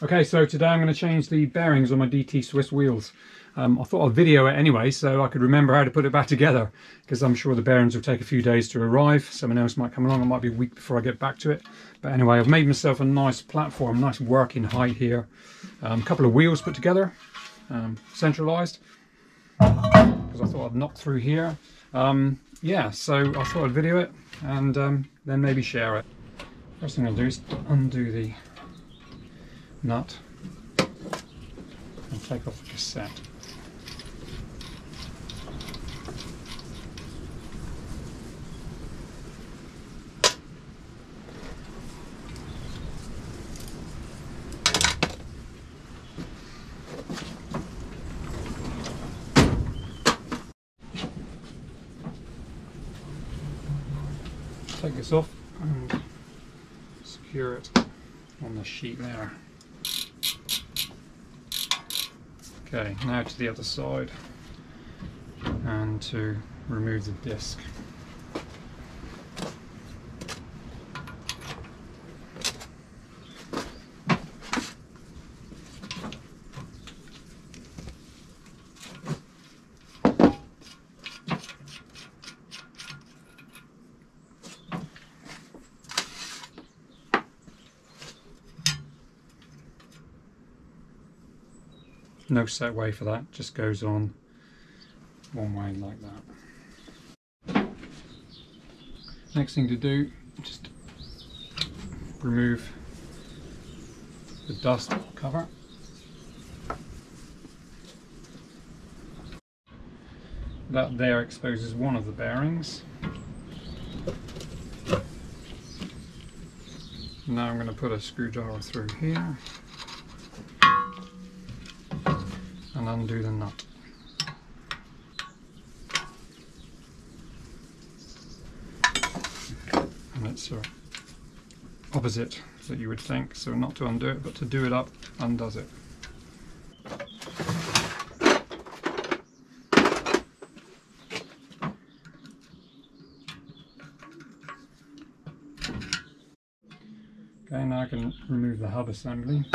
Okay, so today I'm going to change the bearings on my DT Swiss wheels. I thought I'd video it anyway so I could remember how to put it back together, because I'm sure the bearings will take a few days to arrive. Someone else might come along, it might be a week before I get back to it. But anyway, I've made myself a nice platform, nice working height here. A couple of wheels put together, centralised, because I thought I'd knock through here. Yeah, so I thought I'd video it and then maybe share it. First thing I'll do is undo the nut and take off the cassette. Take this off and secure it on the sheet there. Okay, now to the other side and to remove the disc. No set way for that, just goes on one way like that. Next thing to do, just remove the dust cover. That there exposes one of the bearings. Now I'm going to put a screwdriver through here and undo the nut. And it's opposite that you would think, so not to undo it, but to do it up undoes it. Okay, now I can remove the hub assembly.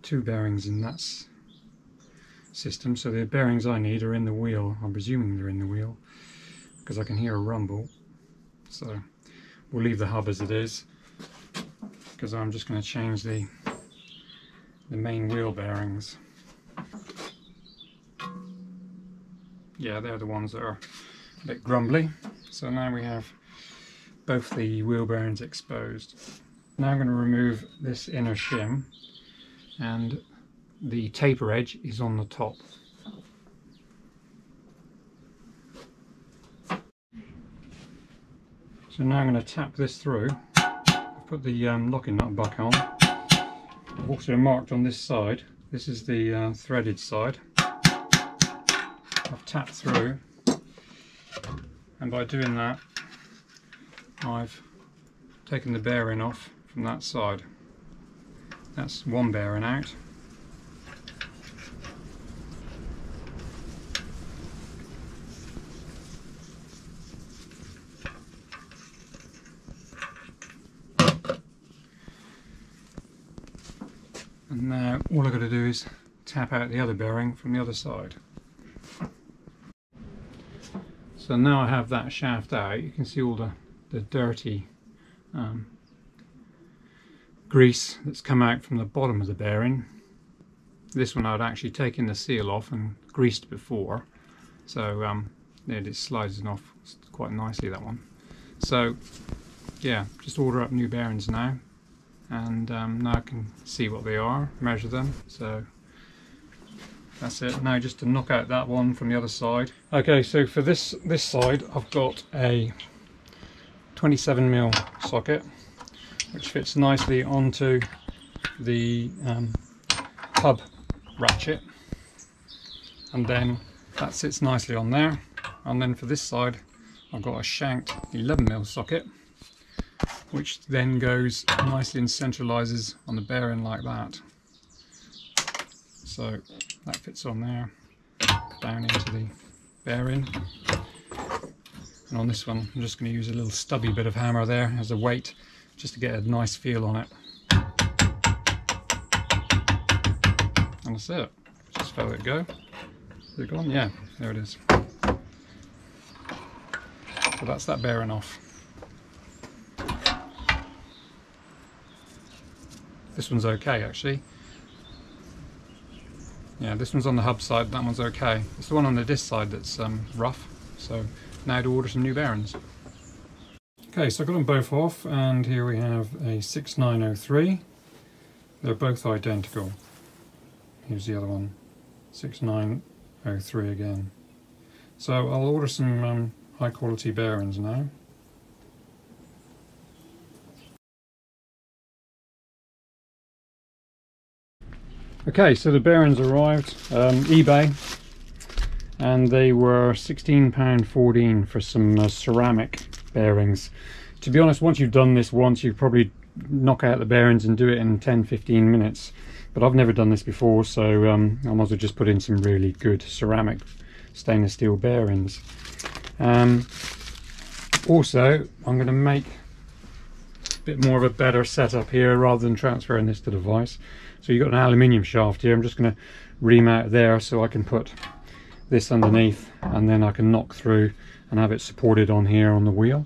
Two bearings in that system, so the bearings I need are in the wheel. I'm presuming they're in the wheel because I can hear a rumble, so we'll leave the hub as it is because I'm just going to change the main wheel bearings. Yeah, they're the ones that are a bit grumbly. So now we have both the wheel bearings exposed. Now I'm going to remove this inner shim, and the taper edge is on the top. So now I'm going to tap this through, put the locking nut back on. I've also marked on this side, this is the threaded side. I've tapped through, and by doing that I've taken the bearing off from that side. That's one bearing out. And now all I've got to do is tap out the other bearing from the other side. So now I have that shaft out, you can see all the dirty grease that's come out from the bottom of the bearing. This one I'd actually taken the seal off and greased before, so it slides off quite nicely, that one. So yeah, just order up new bearings now, and now I can see what they are, measure them. So that's it. Now just to knock out that one from the other side. Okay, so for this side I've got a 27mm socket which fits nicely onto the hub ratchet, and then that sits nicely on there. And then for this side I've got a shanked 11mm socket which then goes nicely and centralizes on the bearing like that. So that fits on there, down into the bearing. And on this one, I'm just going to use a little stubby bit of hammer there as a weight, just to get a nice feel on it. And that's it. Just let it go. Is it gone? Yeah, there it is. So that's that bearing off. This one's okay actually. Yeah, this one's on the hub side, that one's okay. It's the one on the disc side that's rough. So now to order some new bearings. Okay, so I got them both off, and here we have a 6903. They're both identical. Here's the other one, 6903 again. So I'll order some high quality bearings now. Okay, so the bearings arrived, eBay, and they were £16.14 for some ceramic bearings. To be honest, once you've done this once, you probably knock out the bearings and do it in 10-15 minutes. But I've never done this before, so I might as well just put in some really good ceramic stainless steel bearings. Also, I'm going to make a bit more of a better setup here rather than transferring this to the vise. So you've got an aluminium shaft here. I'm just going to remount there so I can put this underneath, and then I can knock through and have it supported on here on the wheel.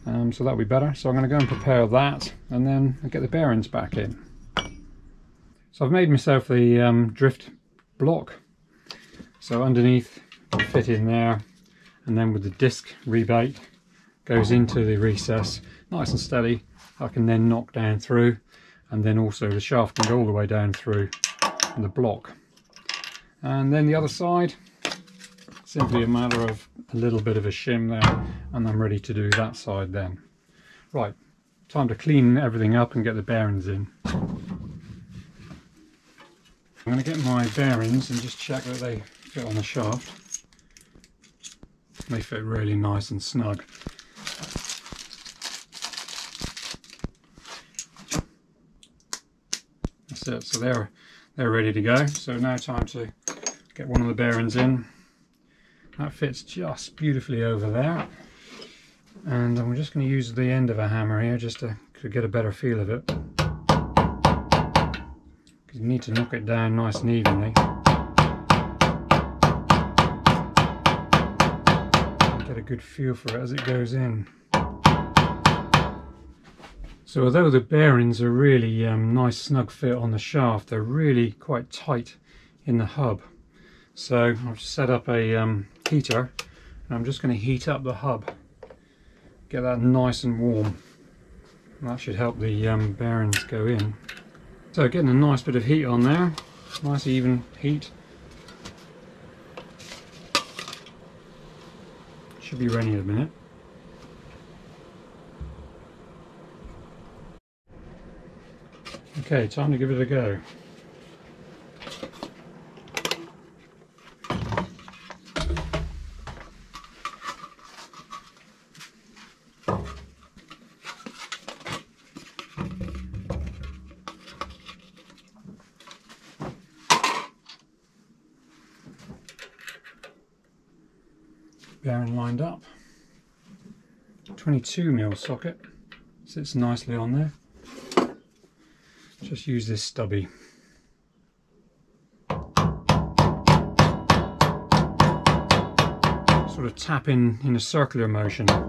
So that'll be better. So I'm going to go and prepare that, and then I'll get the bearings back in. So I've made myself the drift block. So underneath will fit in there, and then with the disc rebate goes into the recess, nice and steady. I can then knock down through, and then also the shaft can go all the way down through the block. And then the other side, simply a matter of a little bit of a shim there, and I'm ready to do that side then. Right, time to clean everything up and get the bearings in. I'm going to get my bearings and just check that they fit on the shaft. They fit really nice and snug. That's it, so they're ready to go. So now time to get one of the bearings in. That fits just beautifully over there, and I'm just going to use the end of a hammer here just to get a better feel of it, because you need to knock it down nice and evenly. Get a good feel for it as it goes in. So although the bearings are really nice snug fit on the shaft, they're really quite tight in the hub. So I've set up a heater, and I'm just going to heat up the hub, get that nice and warm, and that should help the bearings go in. So getting a nice bit of heat on there, nice even heat. Should be ready in a minute. Okay, time to give it a go. Bearing lined up, 22mm socket, sits nicely on there. Just use this stubby. Sort of tap in a circular motion. I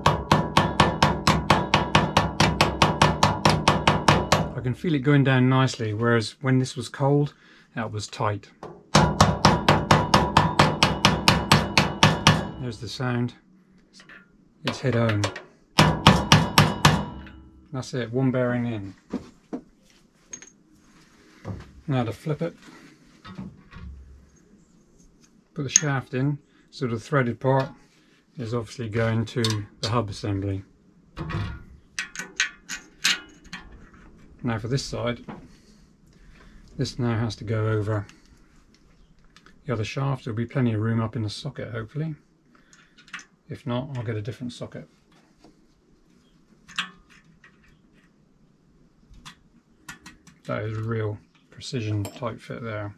can feel it going down nicely, whereas when this was cold, that was tight. There's the sound. It's hit home. That's it, one bearing in. Now to flip it, put the shaft in, so the threaded part is obviously going to the hub assembly. Now for this side, this now has to go over the other shaft. There'll be plenty of room up in the socket hopefully. If not, I'll get a different socket. That is a real precision tight fit there.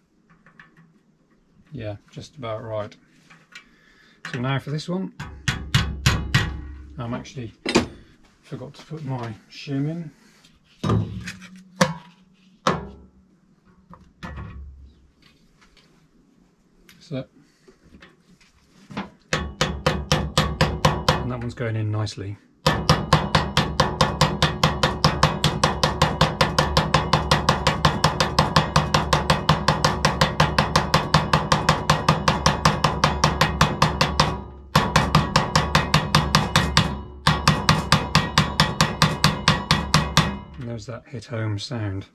Yeah, just about right. So now for this one, I'm actually forgot to put my shim in. So, and that one's going in nicely. There's that hit home sound.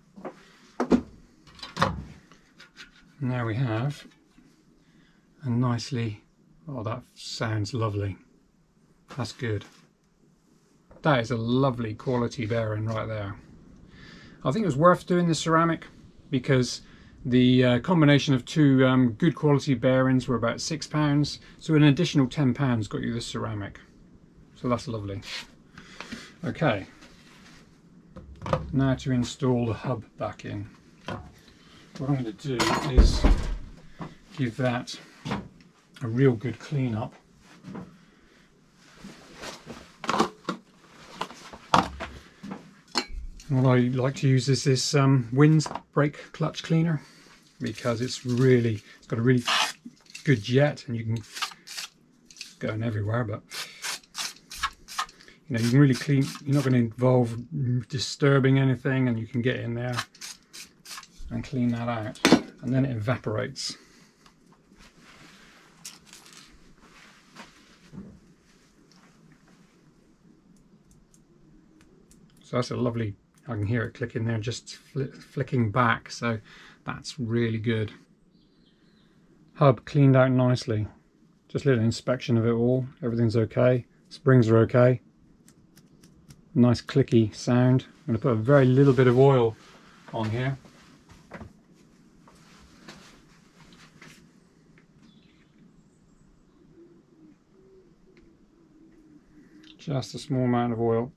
Now we have a nicely, oh, that sounds lovely. That's good. That is a lovely quality bearing right there. I think it was worth doing the ceramic because the combination of two good quality bearings were about £6, so an additional £10 got you the ceramic. So that's lovely. Okay. Now to install the hub back in. What I'm going to do is give that a real good clean up. And what I like to use is this Winds brake clutch cleaner because it's got a really good jet, and you can it's going everywhere, but you know, you can really clean. You're not going to involve disturbing anything, and you can get in there and clean that out, and then it evaporates. So that's a lovely, I can hear it clicking there, just flicking back, so that's really good. Hub cleaned out nicely. Just a little inspection of it all, everything's okay, springs are okay. Nice clicky sound. I'm going to put a very little bit of oil on here. Just a small amount of oil.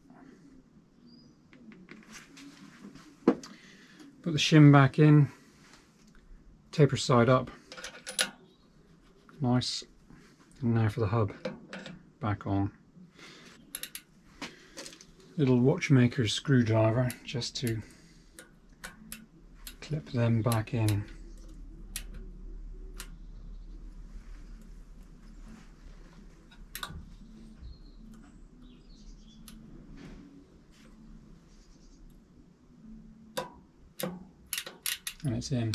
Put the shim back in, taper side up. Nice. And now for the hub back on. Little watchmaker's screwdriver just to clip them back in. And it's in.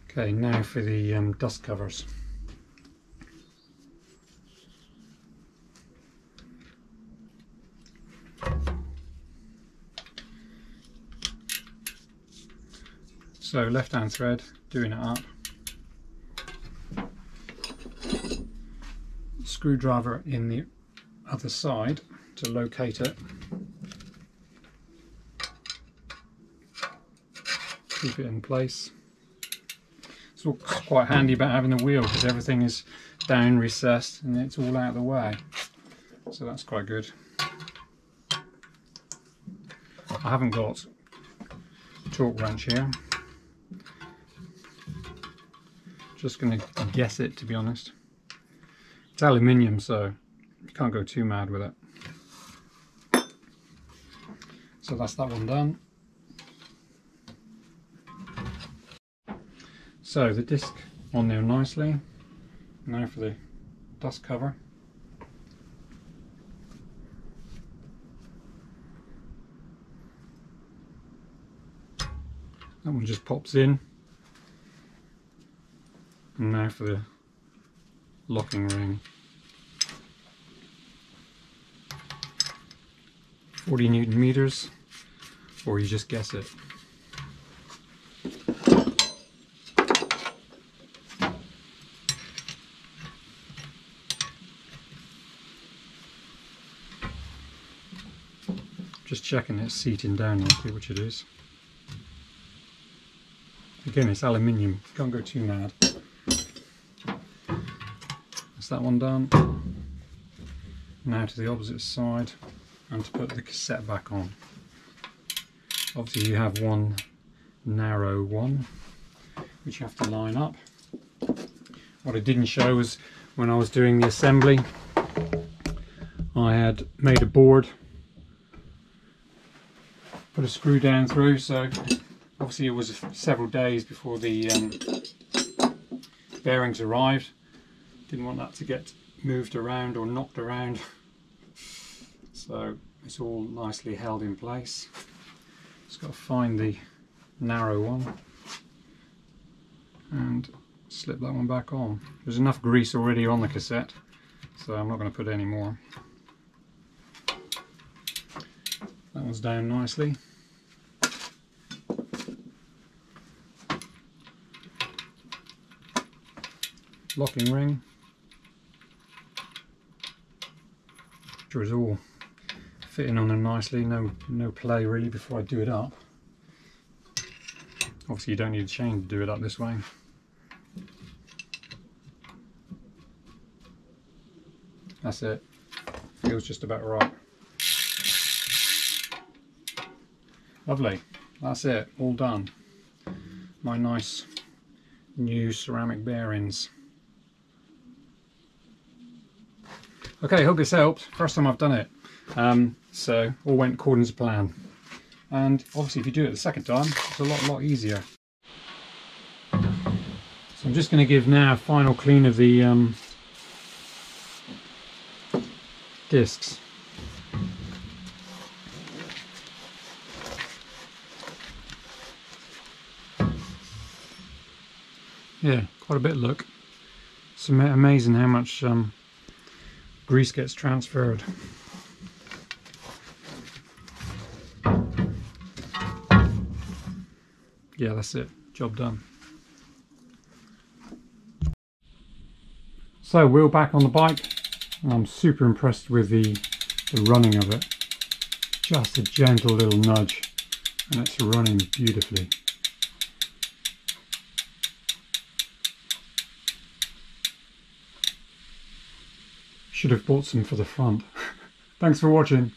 Okay, now for the dust covers. So left hand thread, doing it up. Screwdriver in the other side to locate it. Keep it in place. It's quite handy about having the wheel because everything is down recessed and it's all out of the way. So that's quite good. I haven't got a torque wrench here. Just going to guess it, to be honest. It's aluminium, so you can't go too mad with it. So that's that one done. So the disc on there nicely. Now for the dust cover. That one just pops in. And now for the locking ring. 40 Newton meters, or you just guess it. Just checking it's seating down nicely, which it is. Again, it's aluminium, can't go too mad. That's that one done. Now to the opposite side, and to put the cassette back on. Obviously you have one narrow one which you have to line up. What I didn't show was when I was doing the assembly, I had made a board, put a screw down through, so obviously it was several days before the bearings arrived. Didn't want that to get moved around or knocked around, so it's all nicely held in place. Just got to find the narrow one and slip that one back on. There's enough grease already on the cassette, so I'm not going to put any more. That one's down nicely. Locking ring. Sure is all fitting on them nicely. No play really before I do it up. Obviously you don't need a chain to do it up this way. That's it. Feels just about right. Lovely. That's it. All done. My nice new ceramic bearings. Okay, hope this helped. First time I've done it. So all went according to plan. And obviously if you do it the second time, it's a lot easier. So I'm just going to give now a final clean of the discs. Yeah, quite a bit, look. It's amazing how much grease gets transferred. Yeah, that's it. Job done. So, wheel back on the bike. I'm super impressed with the running of it. Just a gentle little nudge and it's running beautifully. Should have bought some for the front. Thanks for watching.